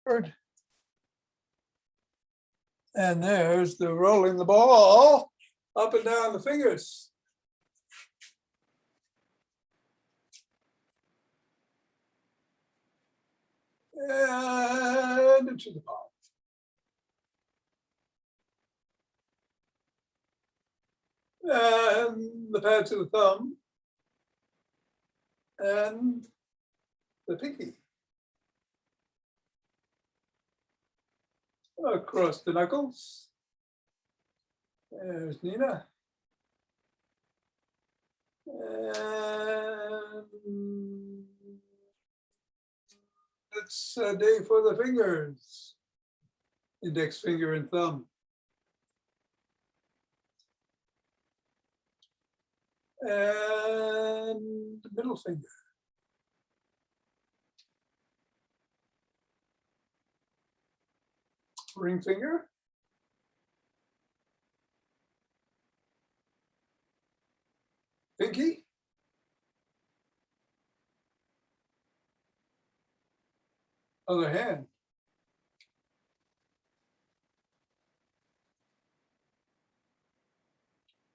backward. And there's the rolling the ball up and down the fingers. And into the palm. And the pad to the thumb. And the pinky. Across the knuckles. There's Nina. And it's a day for the fingers. Index finger and thumb. And middle finger. Ring finger. Pinky. Other hand.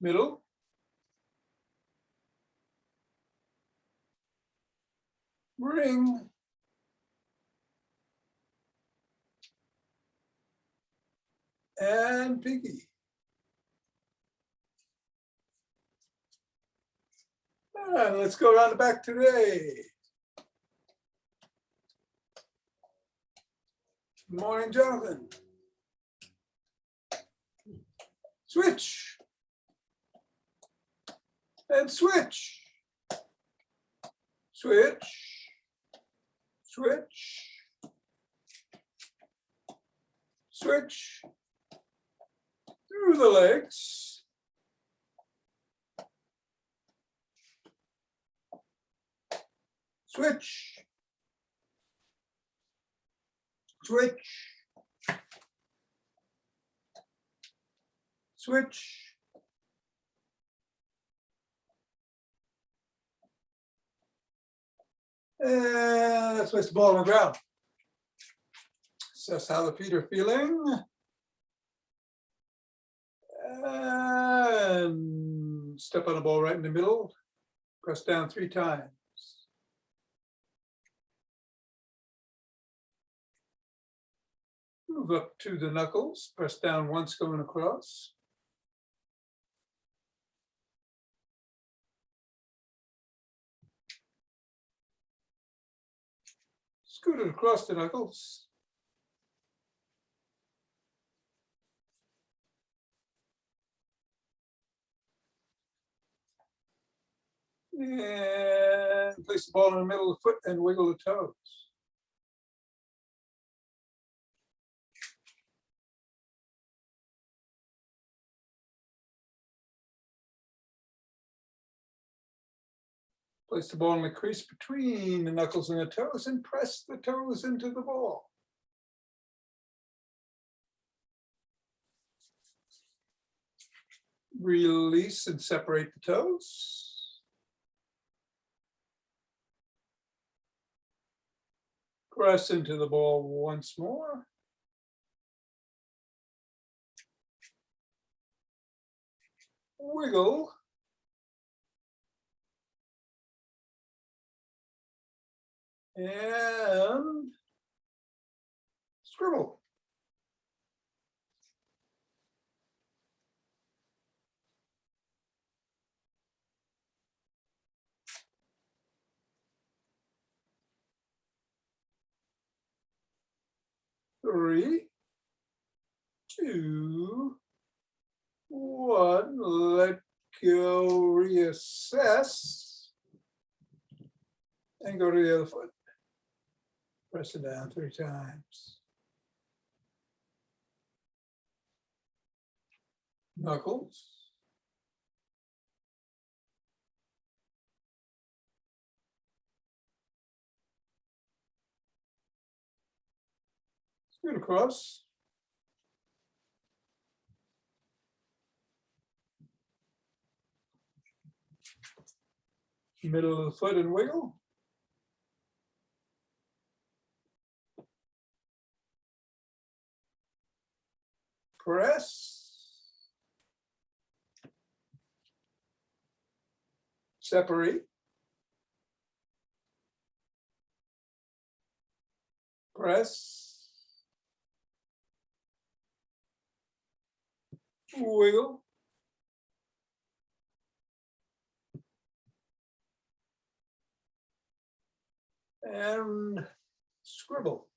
Middle. Ring. And pinky. And let's go around the back today. Good morning, Jonathan. Switch. And switch. Switch. Switch. Switch. Through the legs. Switch. Switch. Switch. And let's place the ball on the ground. Assess how the feet are feeling. And step on the ball right in the middle. Press down 3 times. Move up to the knuckles. Press down once going across. Scoot it across the knuckles. And place the ball in the middle of the foot and wiggle the toes. Place the ball in the crease between the knuckles and the toes and press the toes into the ball. Release and separate the toes. Press into the ball once more. Wiggle. And scribble. Three, two, one. Let go, reassess, and go to the other foot. Press it down 3 times. Knuckles. Scoot across. Middle of the foot and wiggle. press. Separate. Press. Wiggle. And scribble.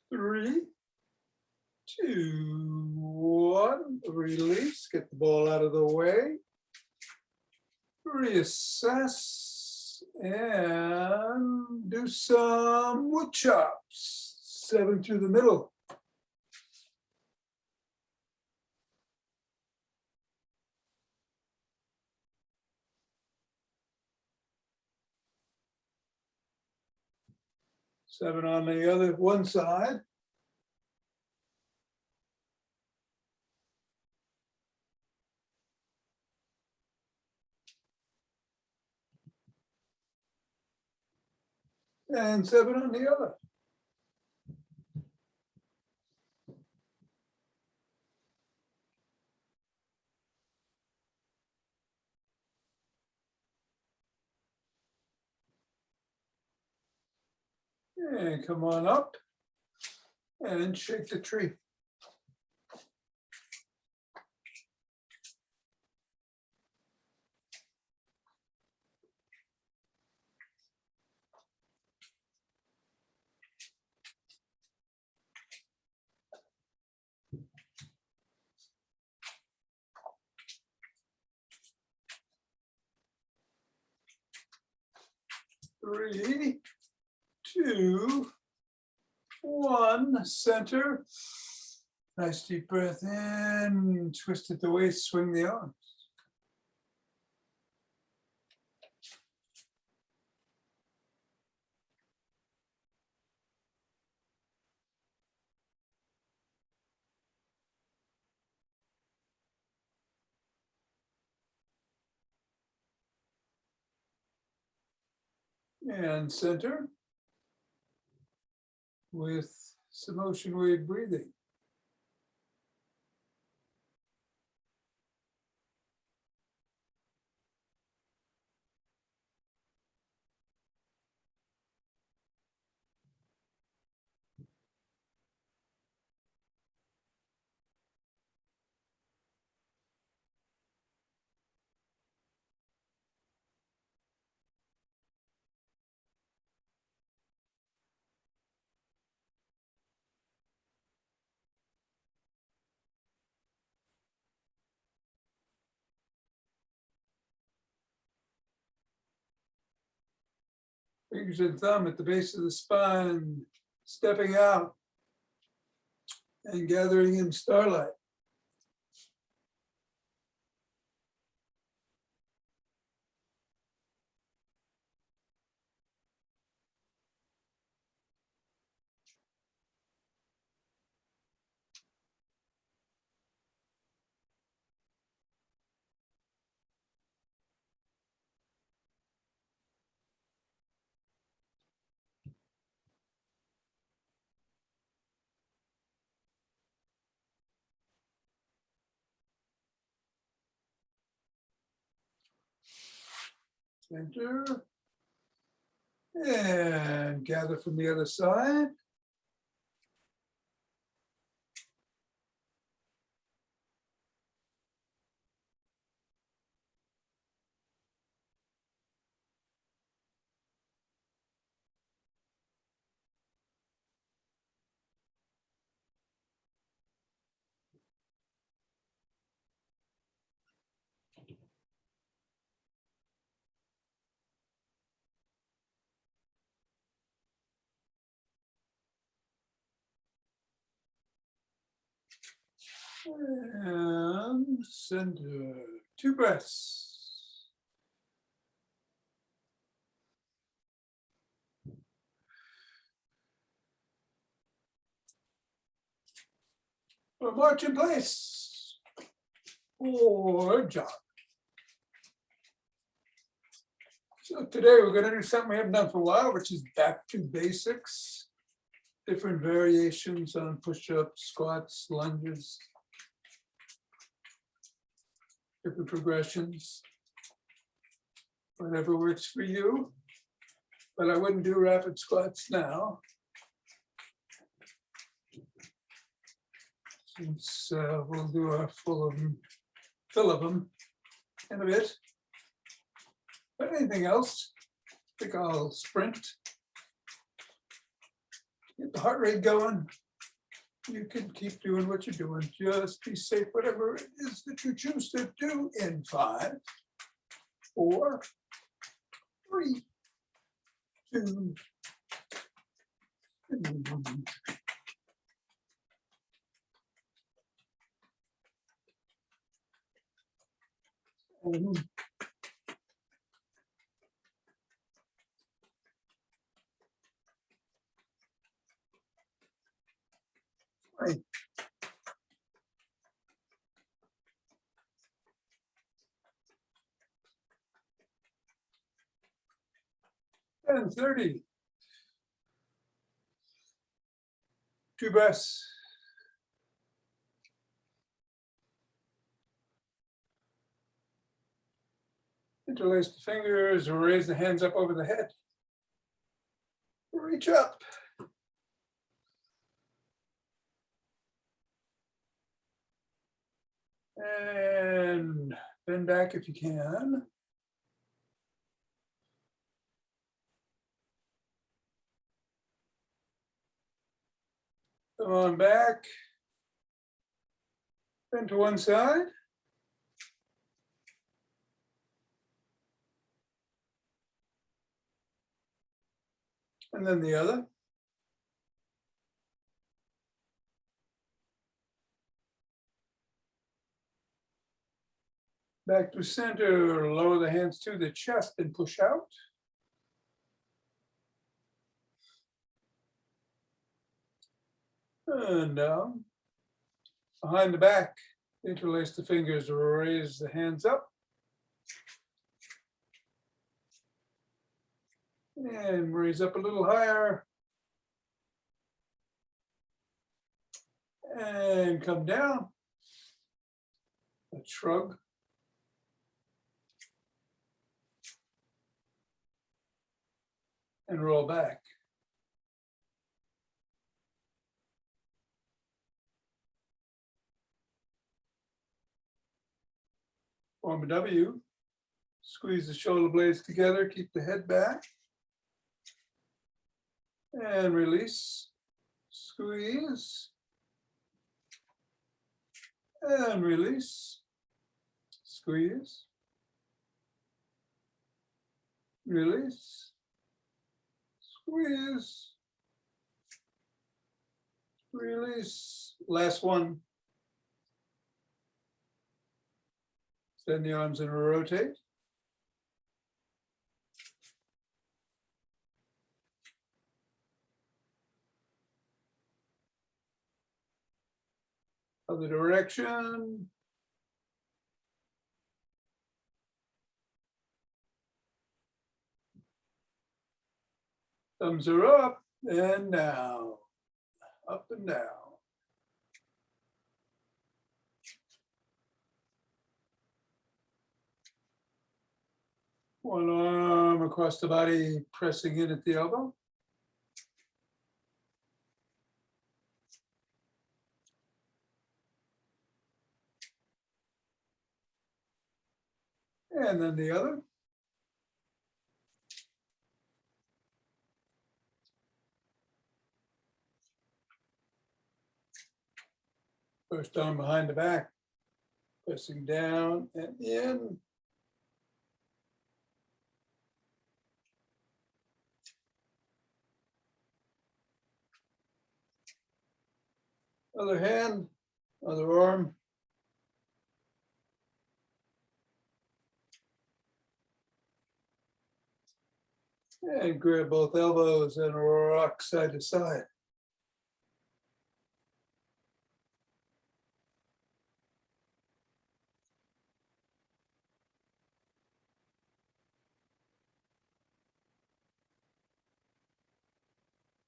Three, two, one. Release. Get the ball out of the way. Reassess and do some wood chops. 7 through the middle. Seven on the other one side. And 7 on the other. And come on up and shake the tree. Three, two, one, center. Nice deep breath in, twist at the waist, swing the arms. And center with some ocean wave breathing. Fingers and thumb at the base of the spine, stepping out and gathering in starlight. Center. And gather from the other side. And center. 2 breaths. Or march in place. Or jog. So today we're going to do something we haven't done for a while, which is back to basics. Different variations on push-ups, squats, lunges, different progressions, whatever works for you. But I wouldn't do rapid squats now, since we'll do a fill of them in a bit. But anything else, I think I'll sprint. Get the heart rate going. You can keep doing what you're doing. Just be safe, whatever it is that you choose to do in 5, 4, 3, 2, 1. Right. 10:30. 2 breaths. Interlace the fingers, raise the hands up over the head. Reach up. And bend back if you can. Come on back. Bend to one side. And then the other. Back to center, lower the hands to the chest and push out. And down. Behind the back, interlace the fingers, raise the hands up. And raise up a little higher. And come down. A shrug. And roll back. Form a W. Squeeze the shoulder blades together, keep the head back. And release. Squeeze. And release. Squeeze. Release. Squeeze. Release. Last one. Send the arms in a rotate. Other direction. Thumbs are up and down. Up and down. One arm across the body, pressing in at the elbow. And then the other. First arm behind the back, pressing down and in. Other hand, other arm. And grab both elbows and rock side to side.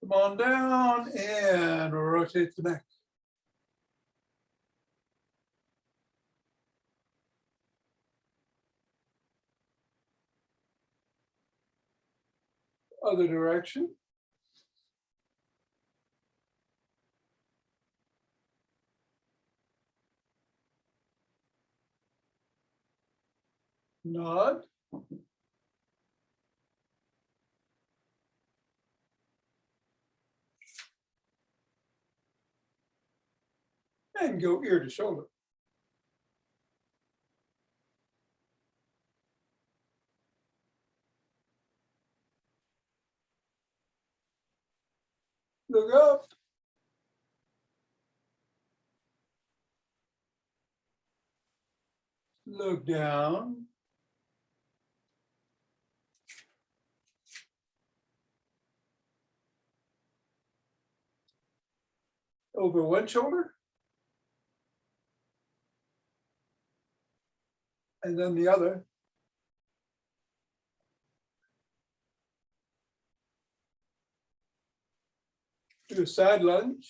Come on down and rotate the neck. Other direction. Nod. And go ear to shoulder. Look up. Look down. Over one shoulder. And then the other. Do a side lunge.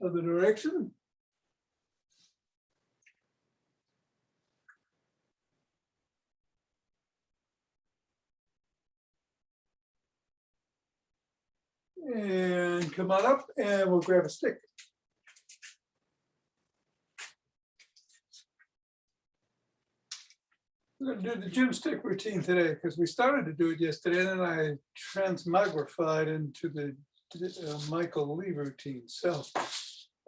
Other direction. And come on up and we'll grab a stick. We're going to do the Gymstick routine today because we started to do it yesterday and then I transmogrified into the Michael Lee routine. So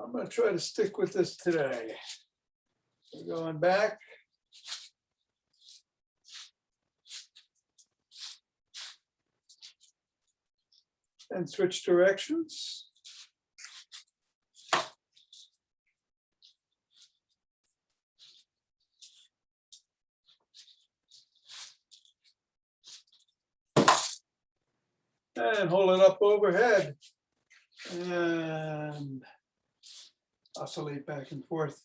I'm going to try to stick with this today. We're going back. And switch directions. And hold it up overhead. And oscillate back and forth.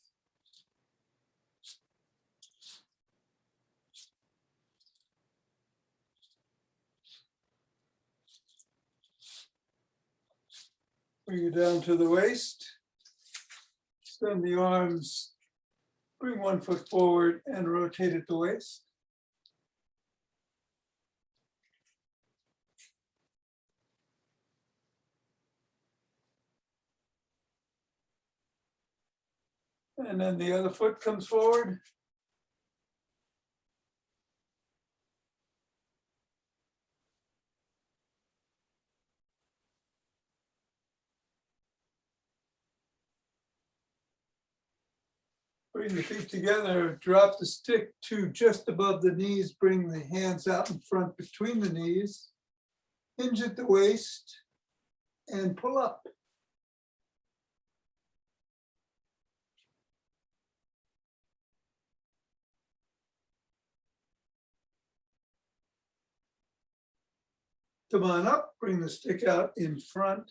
Bring it down to the waist. Extend the arms. Bring one foot forward and rotate at the waist. And then the other foot comes forward. Bring the feet together, drop the stick to just above the knees, bring the hands out in front between the knees, hinge at the waist, and pull up. Come on up, bring the stick out in front,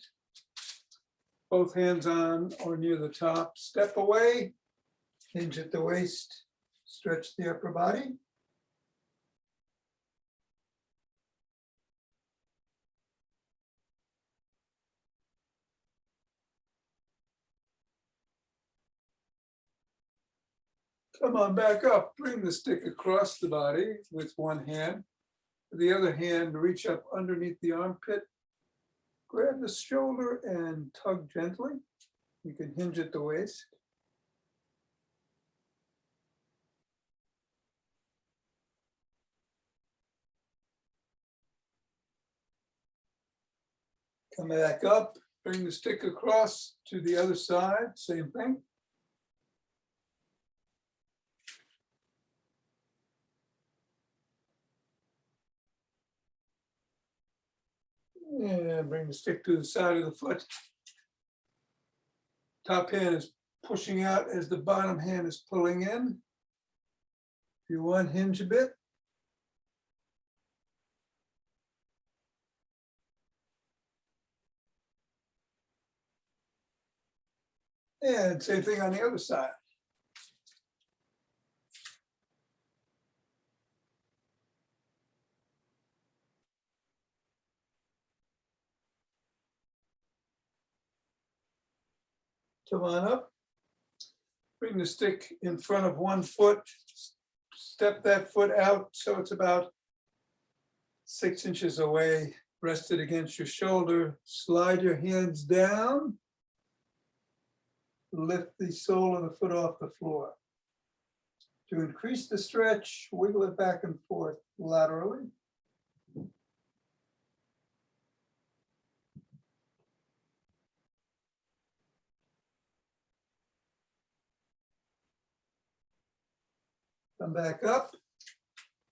both hands on or near the top, step away, hinge at the waist, stretch the upper body. Come on back up, bring the stick across the body with one hand. With the other hand, reach up underneath the armpit, grab the shoulder and tug gently. You can hinge at the waist. Come back up, bring the stick across to the other side, same thing. And bring the stick to the side of the foot. Top hand is pushing out as the bottom hand is pulling in. If you want, hinge a bit. And same thing on the other side. Come on up. Bring the stick in front of one foot. Step that foot out so it's about 6 inches away. Rest it against your shoulder. Slide your hands down. Lift the sole of the foot off the floor. To increase the stretch, wiggle it back and forth laterally. Come back up.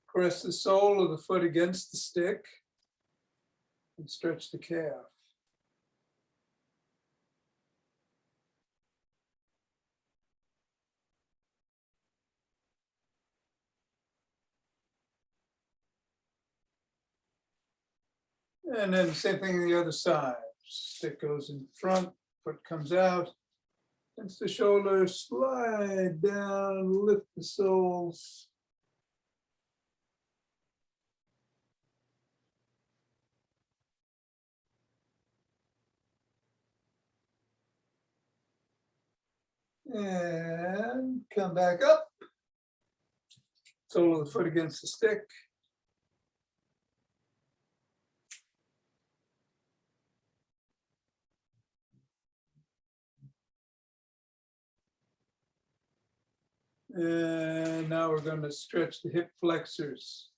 Press the sole of the foot against the stick and stretch the calf. And then same thing on the other side. Stick goes in front, foot comes out. Against the shoulder, slide down, lift the soles. And come back up. Sole of the foot against the stick. And now we're going to stretch the hip flexors.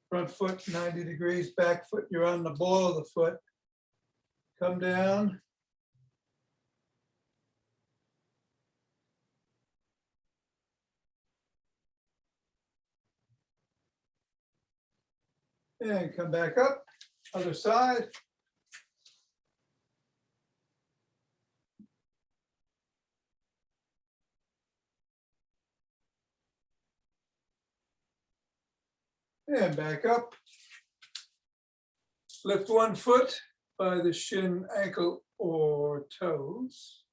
Front foot 90 degrees, back foot, you're on the ball of the foot. Come down. And come back up, other side. And back up. Lift one foot by the shin, ankle, or toes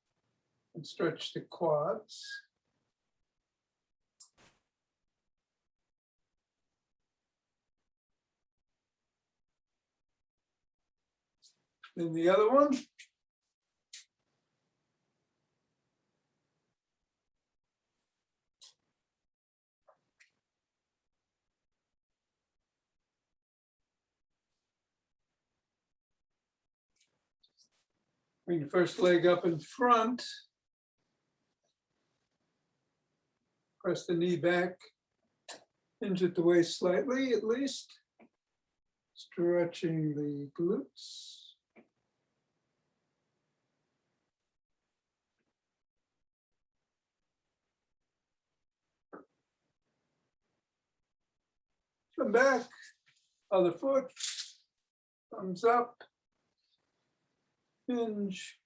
and stretch the quads. Then the other one. Bring the first leg up in front. Press the knee back. Hinge at the waist slightly, at least. Stretching the glutes. Come back, other foot, thumbs up, hinge.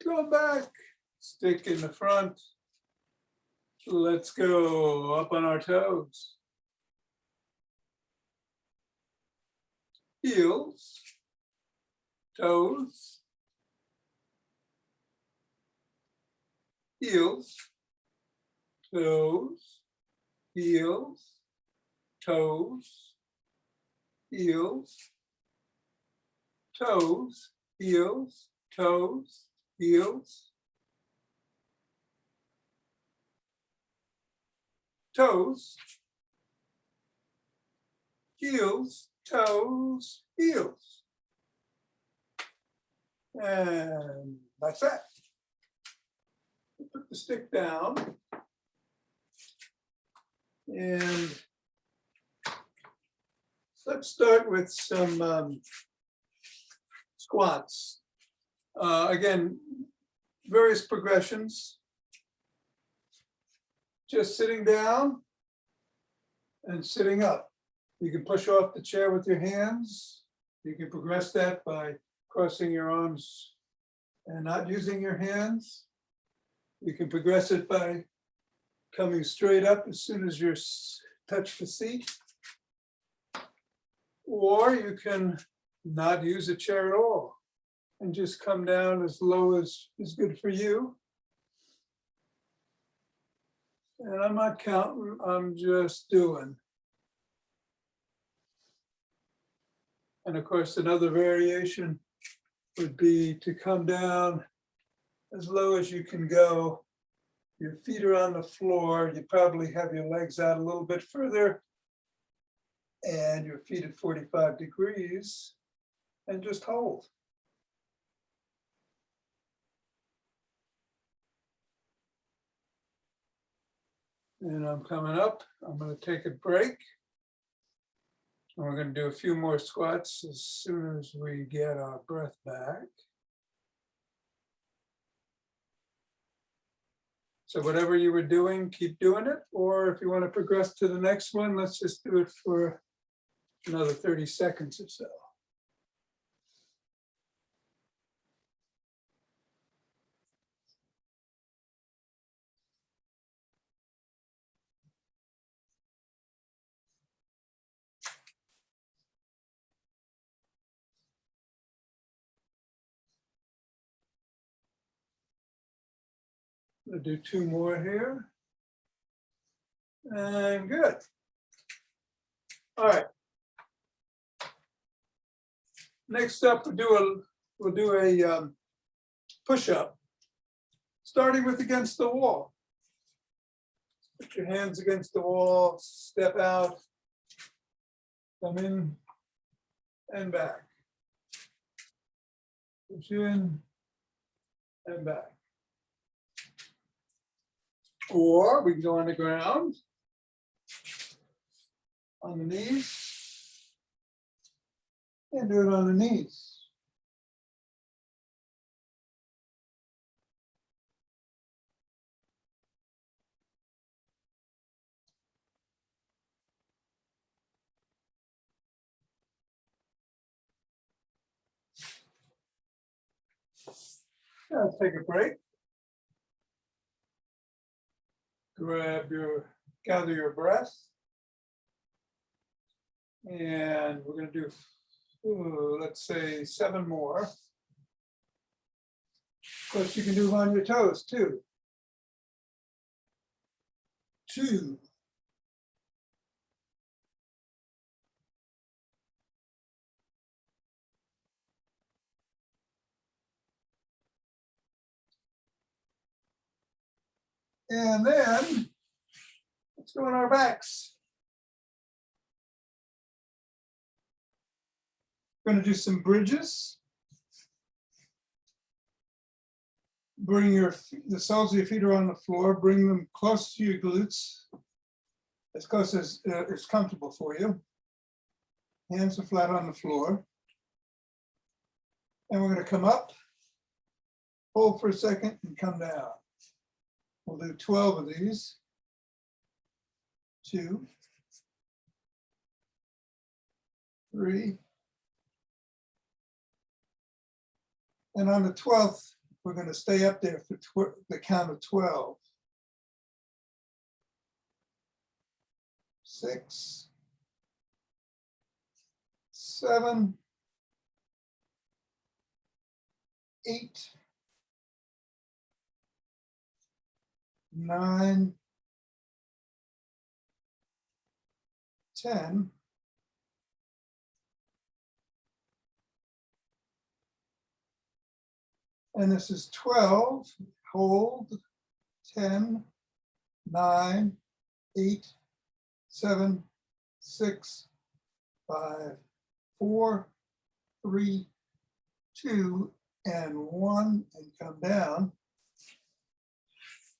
Go back, stick in the front. Let's go up on our toes. Heels, toes, heels, toes, heels, toes, heels, toes, heels, toes, heels, toes, heels, toes, heels. And that's it. Put the stick down. And let's start with some squats. Again, various progressions. Just sitting down and sitting up. You can push off the chair with your hands. You can progress that by crossing your arms and not using your hands. You can progress it by coming straight up as soon as your touch the seat. Or you can not use a chair at all and just come down as low as is good for you. And I'm not counting, I'm just doing. And of course, another variation would be to come down as low as you can go. Your feet are on the floor. You probably have your legs out a little bit further and your feet at 45 degrees and just hold. And I'm coming up. I'm going to take a break. And we're going to do a few more squats as soon as we get our breath back. So whatever you were doing, keep doing it. Or if you want to progress to the next one, let's just do it for another 30 seconds or so. I'll do 2 more here. And good. All right. Next up, we'll do a push-up, starting with against the wall. Put your hands against the wall, step out, come in and back. Push in and back. Or we can go on the ground, on the knees, and do it on the knees. Let's take a break. Gather your breath. And we're going to do, let's say 7 more. Of course, you can do them on your toes too. 2. And then let's go on our backs. We're going to do some bridges. Bring the soles of your feet are on the floor. Bring them close to your glutes, as close as is comfortable for you. Hands are flat on the floor. And we're going to come up, hold for a second, and come down. We'll do 12 of these. 2, 3. And on the 12th, we're going to stay up there for the count of 12. 6, 7, 8, 9, 10, 12, hold, 10, 9, 8, 7, 6, 5, 4, 3, 2, and 1, and come down.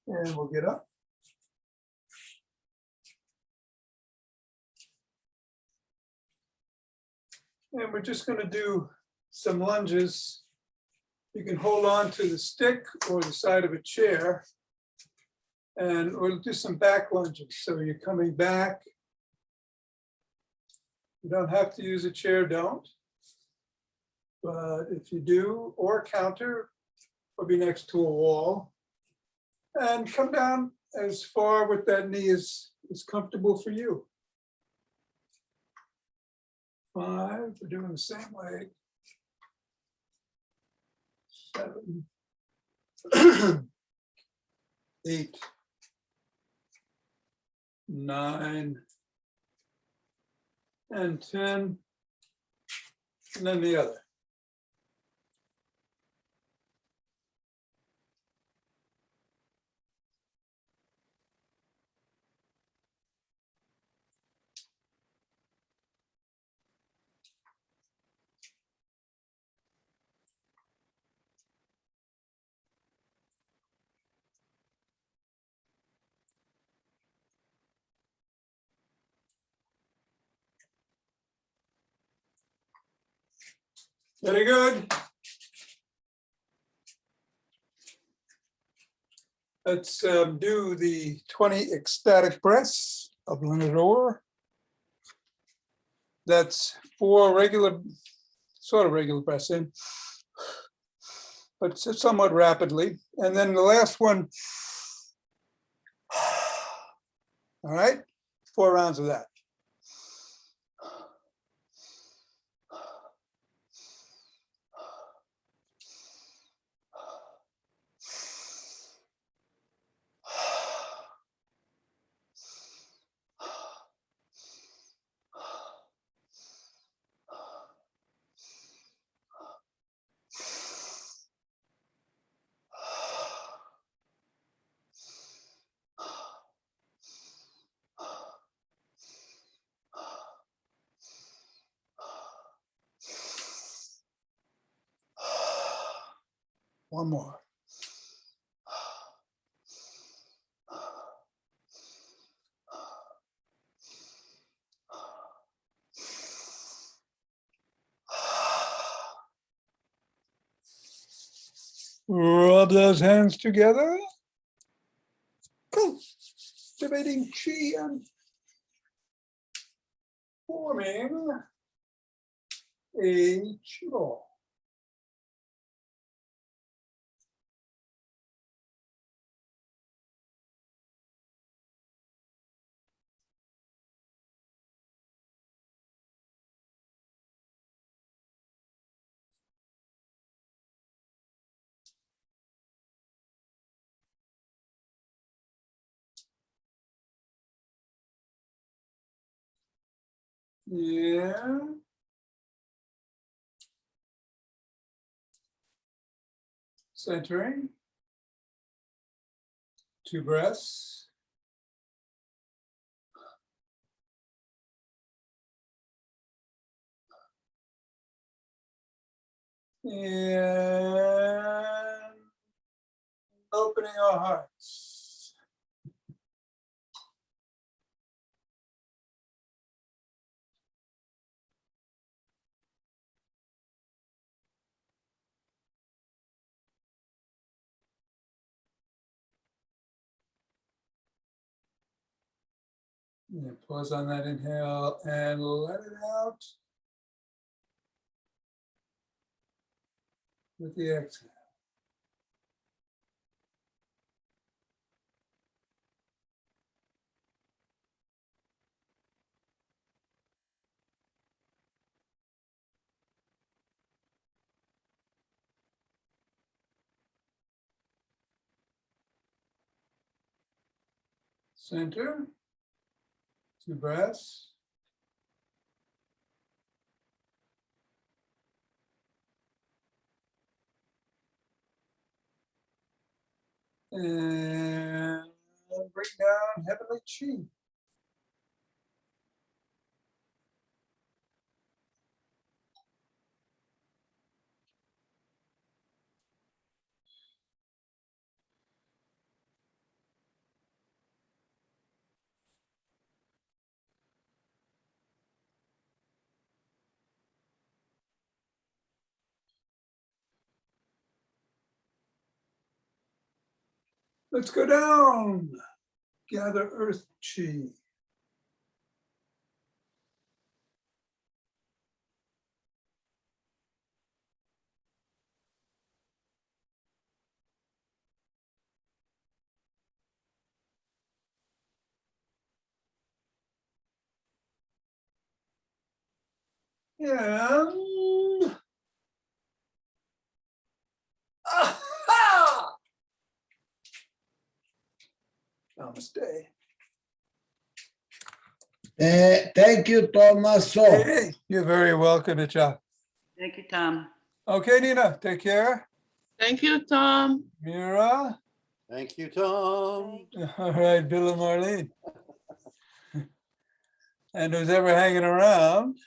And we'll get up. And we're just going to do some lunges. You can hold on to the stick or the side of a chair, and we'll do some back lunges. So you're coming back. You don't have to use a chair, don't. But if you do, or counter, or be next to a wall, and come down as far with that knee as comfortable for you. 5, we're doing the same way. 7, 8, 9, and 10, and then the other. Very good. Let's do the 20 ecstatic breaths of Lenador. That's 4 regular, sort of regular breaths in, but somewhat rapidly. And then the last one, all right, 4 rounds of that. One more. Rub those hands together. Cultivating chi and forming a chi ball. Yeah. Centering. 2 breaths. And opening our hearts. Yeah, pause on that inhale and let it out with the exhale. Center. 2 breaths. And bring down heavenly chi. Let's go down. Gather earth chi. And aha! Namaste. Thank you, Thomas. Hey, you're very welcome, Icha. Thank you, Tom. Okay, Nina, take care. Thank you, Tom. Mira. Thank you, Tom. All right, Bill and Marlene. And who's ever hanging around,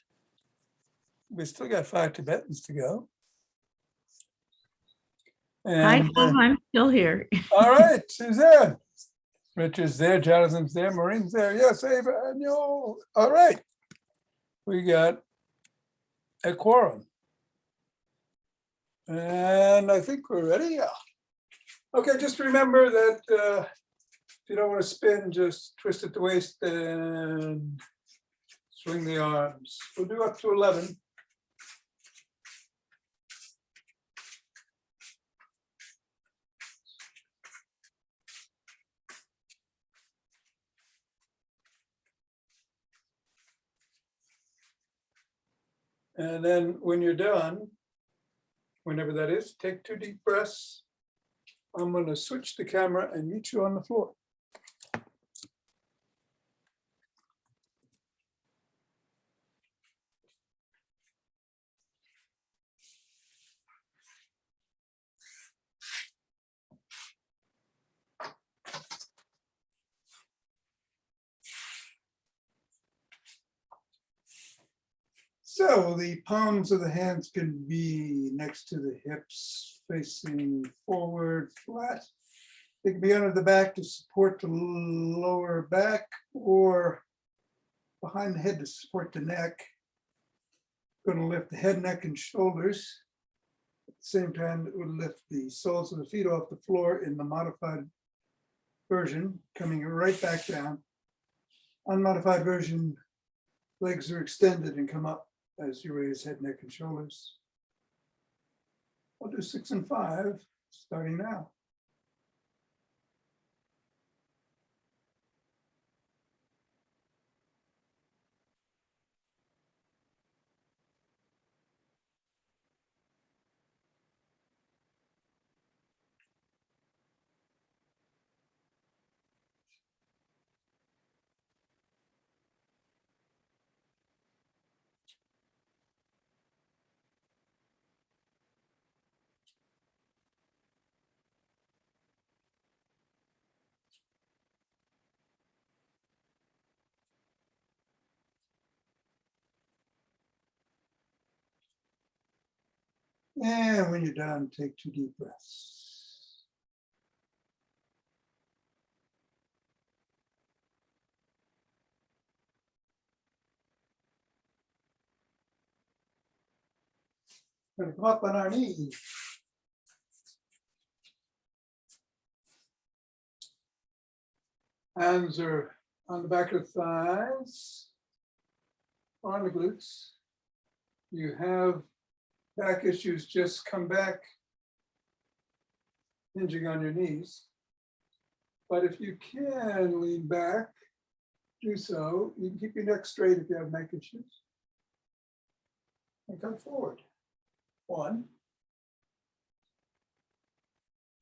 we still got 5 Tibetans to go. Hi, And, Tom. I'm still here. all right, Suzanne. Richard's there, Jonathan's there, Maureen's there. Yes, Ava and you. All right. We got a quorum. And I think we're ready. Yeah. Okay, just remember that if you don't want to spin, just twist at the waist and swing the arms. We'll do up to 11. And then when you're done, whenever that is, take 2 deep breaths. I'm going to switch the camera and meet you on the floor. So the palms of the hands can be next to the hips, facing forward, flat. They can be under the back to support the lower back or behind the head to support the neck. Going to lift the head, neck, and shoulders. At the same time, it would lift the soles of the feet off the floor in the modified version, coming right back down. Unmodified version, legs are extended and come up as you raise head, neck, and shoulders. I'll do 6 and 5, starting now. And when you're done, take 2 deep breaths. Going to come up on our knees. Hands are on the back of the thighs, on the glutes. You have back issues, just come back, hinging on your knees. But if you can lean back, do so. You can keep your neck straight if you have neck issues. And come forward. 1,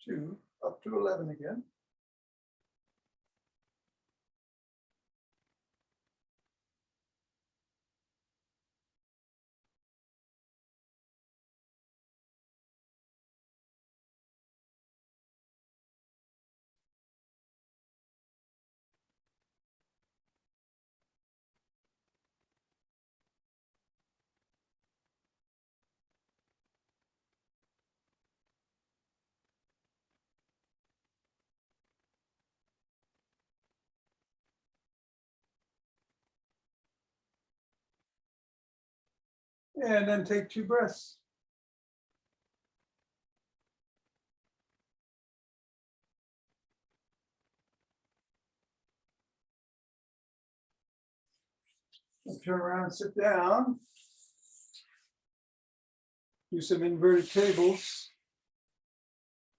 2, up to 11 again. And then take 2 breaths. And turn around, sit down. Do some inverted tables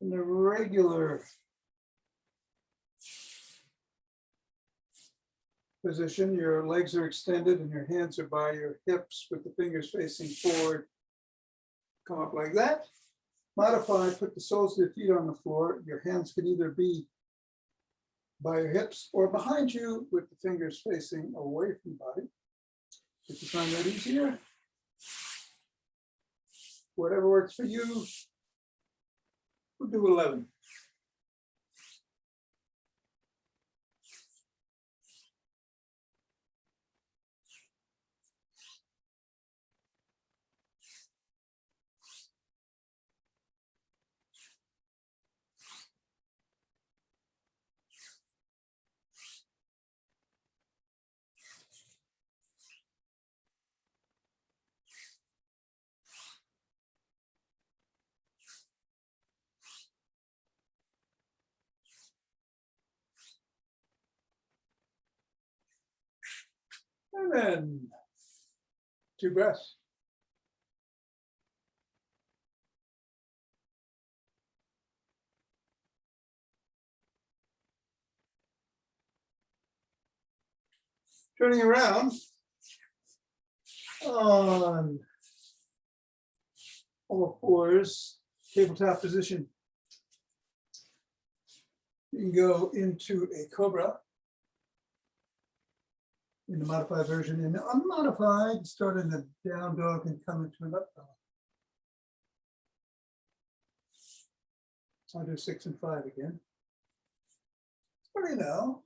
in the regular position. Your legs are extended and your hands are by your hips with the fingers facing forward. Come up like that. Modify, put the soles of your feet on the floor. Your hands can either be by your hips or behind you with the fingers facing away from the body. If you find that easier, whatever works for you, we'll do 11. And then 2 breaths. Turning around on all fours, tabletop position. You can go into a Cobra in the modified version. In the unmodified, start in the down dog and come into an up dog. I'll do 6 and 5 again. Pretty now.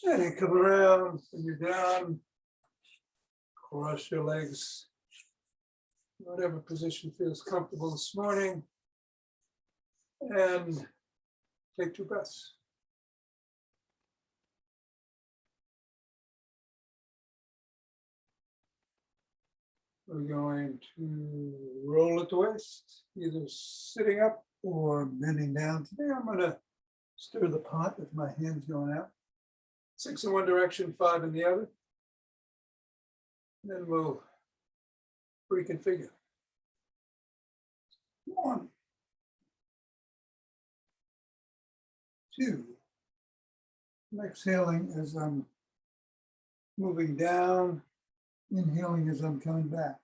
And you come around and you're down. Cross your legs. Whatever position feels comfortable this morning. And take 2 breaths. We're going to roll at the waist, either sitting up or bending down. Today I'm going to stir the pot with my hands going out. 6 in one direction, 5 in the other. Then we'll reconfigure. 1, 2. I'm exhaling as I'm moving down, inhaling as I'm coming back.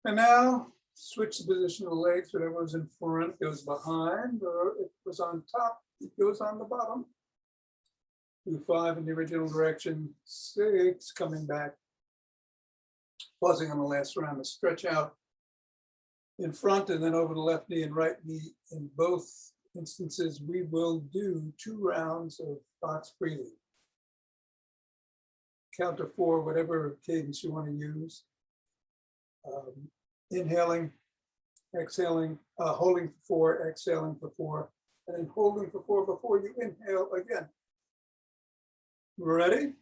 And now switch the position of the legs. Whatever was in front goes behind, or if it was on top, it goes on the bottom. Do 5 in the original direction, 6 coming back. Pausing on the last round to stretch out in front and then over the left knee and right knee. In both instances, we will do 2 rounds of box breathing. Count to 4, whatever cadence you want to use. Inhaling, exhaling, holding for 4, exhaling for 4, and then holding for 4 before you inhale again. Ready?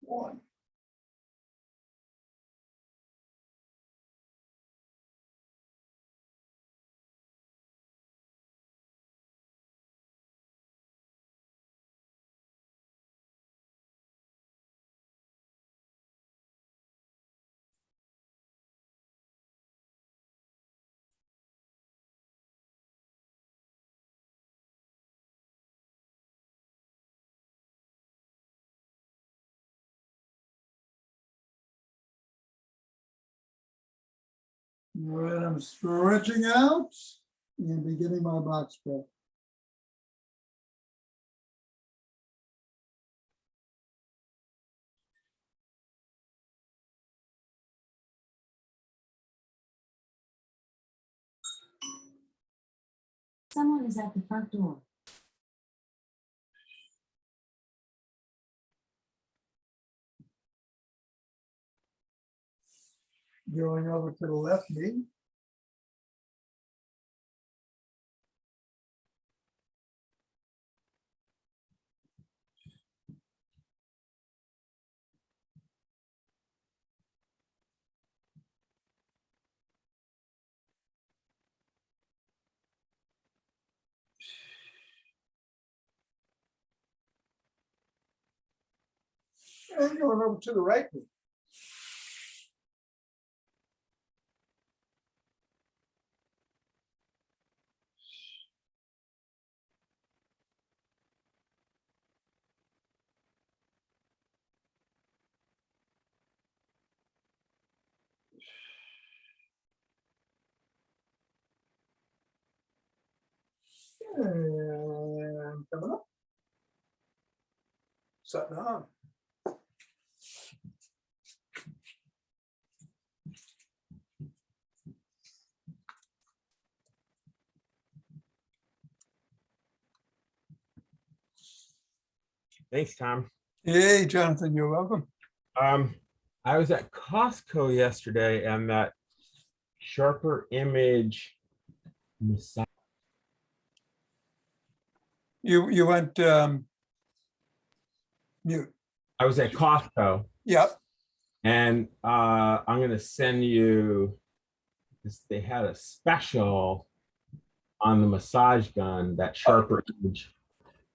1, All right, I'm stretching out and beginning my box breath. Someone is at the front door. Going over to the left knee. And going over to the right knee. And coming up. Sitting on. Thanks, Tom. Hey, Jonathan, you're welcome. I was at Costco yesterday and that sharper image massage. You went mute. I was at Costco Yep. and I'm gonna send you this. They had a special on the massage gun, that sharper image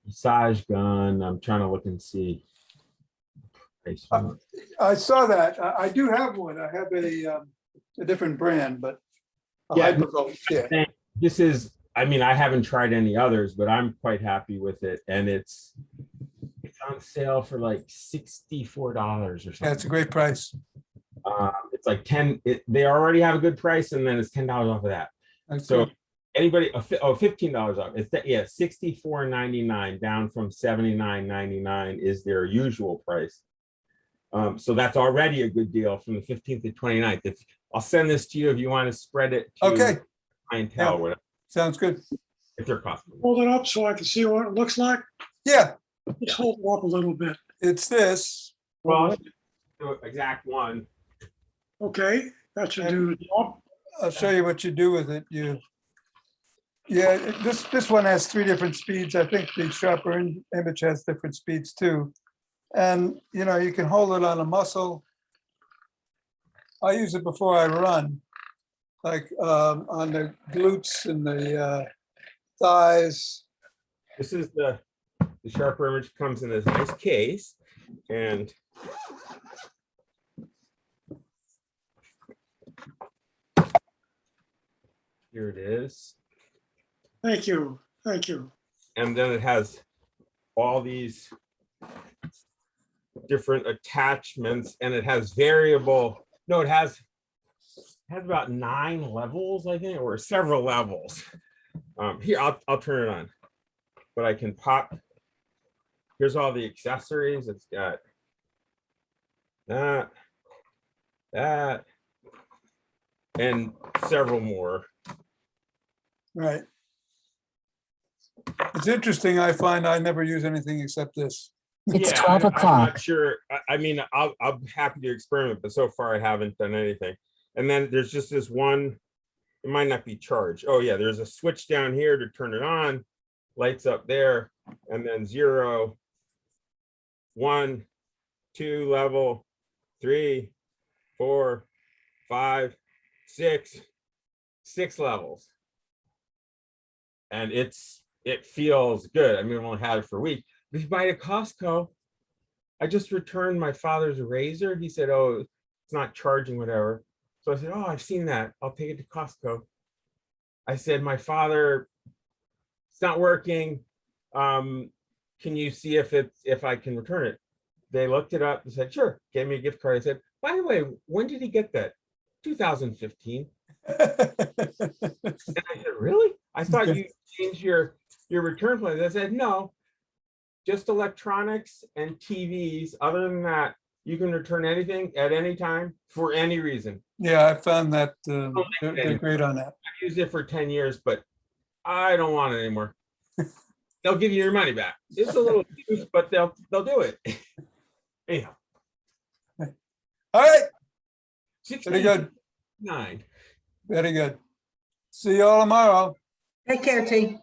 massage gun. I'm trying to look and see. I saw that. I do have one. I have a different brand, but a Yeah. Hypervolt, yeah. This is, I mean, I haven't tried any others, but I'm quite happy with it. And it's on sale for like $64 or something. Yeah, it's a great price. It's like 10, they already have a good price and then it's $10 off of that. That's So good. anybody, $15 off. It's yeah, $64.99 down from $79.99 is their usual price. So that's already a good deal from the 15th to 29th. I'll send this to you if you want to spread it to Okay, clientele, Yeah. whatever, sounds good. if they're possible. Hold it up so I can see what it looks like. Yeah, Just hold it up a little bit. it's this. Well, the exact one. Okay, that should do the job. I'll show you what you do with it. Yeah, this one has 3 different speeds. I think the sharper image has different speeds too. And, you know, you can hold it on a muscle. I use it before I run, like on the glutes and the thighs. This is the sharper image comes in this nice case, and here it is. Thank you. Thank you. And then it has all these different attachments, and it has variable. No, it has about 9 levels, I think, or several levels. Here, I'll turn it on, but I can pop. Here's all the accessories. It's got that, and several more. Right. It's interesting. I find I never use anything except this. It's Yeah, 12 I'm o'clock. not sure. I mean, I'm happy to experiment, but so far I haven't done anything. And then there's just this one, it might not be charged. Oh yeah, there's a switch down here to turn it on, lights up there, and then 0, 1, 2 level, 3, 4, 5, 6 levels. And it feels good. I mean, I've only had it for a week. If you buy it at Costco, I just returned my father's razor. He said, oh, it's not charging, whatever. So I said, oh, I've seen that. I'll take it to Costco. I said, my father, it's not working. Can you see if I can return it? They looked it up and said, sure, gave me a gift card. I said, by the way, when did he get that? 2015. And I said, really? I thought Okay. you changed your return plans. I said, no, just electronics and TVs. Other than that, you can return anything at any time for any reason. Yeah, I found that they're great on that. I've used it for 10 years, but I don't want it anymore. They'll give you your money back. It's a little juice, but they'll do it. Anyhow, All right, 69. very good. See you all tomorrow. Take care, T.